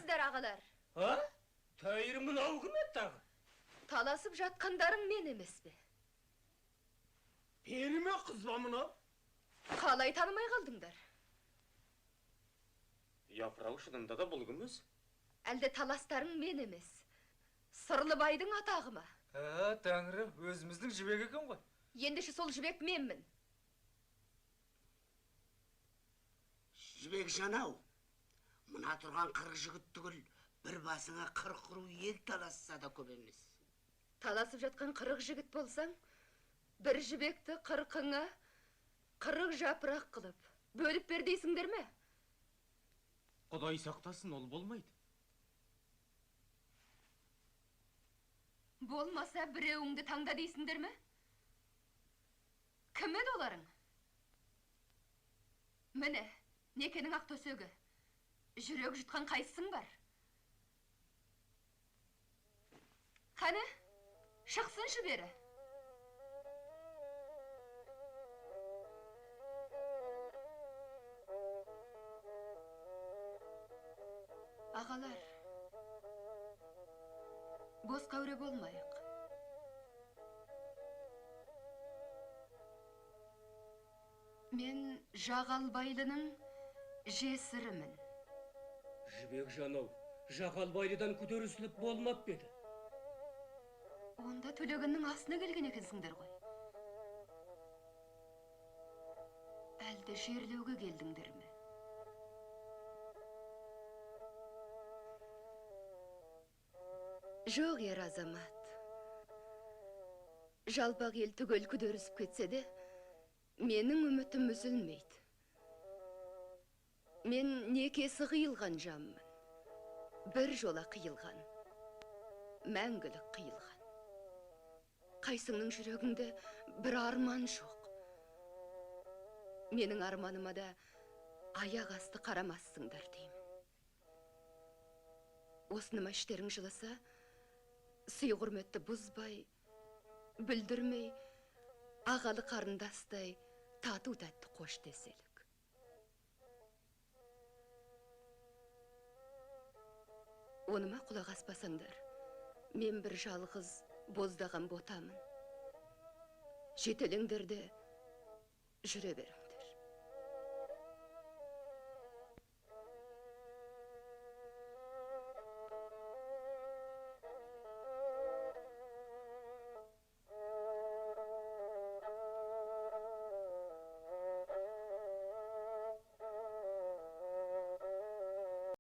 келіпсіздер ағалар. Тайырымын алғым еттағы. Таласып жатқандарың мен емес пе? Періме қызбамын ал? Қалай танымай қалдыңдар? Япырау шынында да бұл кіміз? Әлде таластарың мен емес. Сырлыбайдың атағы ма? Тәңірі, өзіміздің жібек екен ғой. Ендеше сол жібек менмін. Жібек жанау, мұна тұрған 40 жігіт түгіл, бір басыңа 40 ру ел таласса да көп емес. Таласып жатқан 40 жігіт болсаң, бір жібекті 40-ыңа 40 жапырақ қылып, бөліп бер дейсіңдер ме? Құдай сақтасын, ол болмайды. Болмаса біреуіңді таңда дейсіңдер ме? Кім еді оларың? Міне, некенің ақ төсегі. Жүрек жұтқан қайсың бар? Қане, шықсыншы бері. Ағалар, бос қауре болмайық. Мен Жағалбайлының жесірімін. Жібек жанау, Жағалбайлыдан көтерісіліп болмап беді. Онда Төлегіннің асына келген екенсіңдер ғой. Әлде жерлеуге келдіңдер ме? Жоқ, ер азамат. Жалпақ ел түгел күдерісіп кетсе де, менің үмітім үзілмейді. Мен некесі қиылған жанмын. Бір жола қиылған. Мәңгілік қиылған. Қайсыңның жүрегіңде бір арман жоқ. Менің арманыма да аяқ асты қарамассыңдар деймін. Осыныма іштерің жыласа, сый құрметті бұзбай, бүлдірмей, ағалы қарындастай тату тәтті қош деселік. Оныма құлақ аспасаңдар, мен бір жалғыз боздаған ботамын. Жетелеңдерде жүре берім.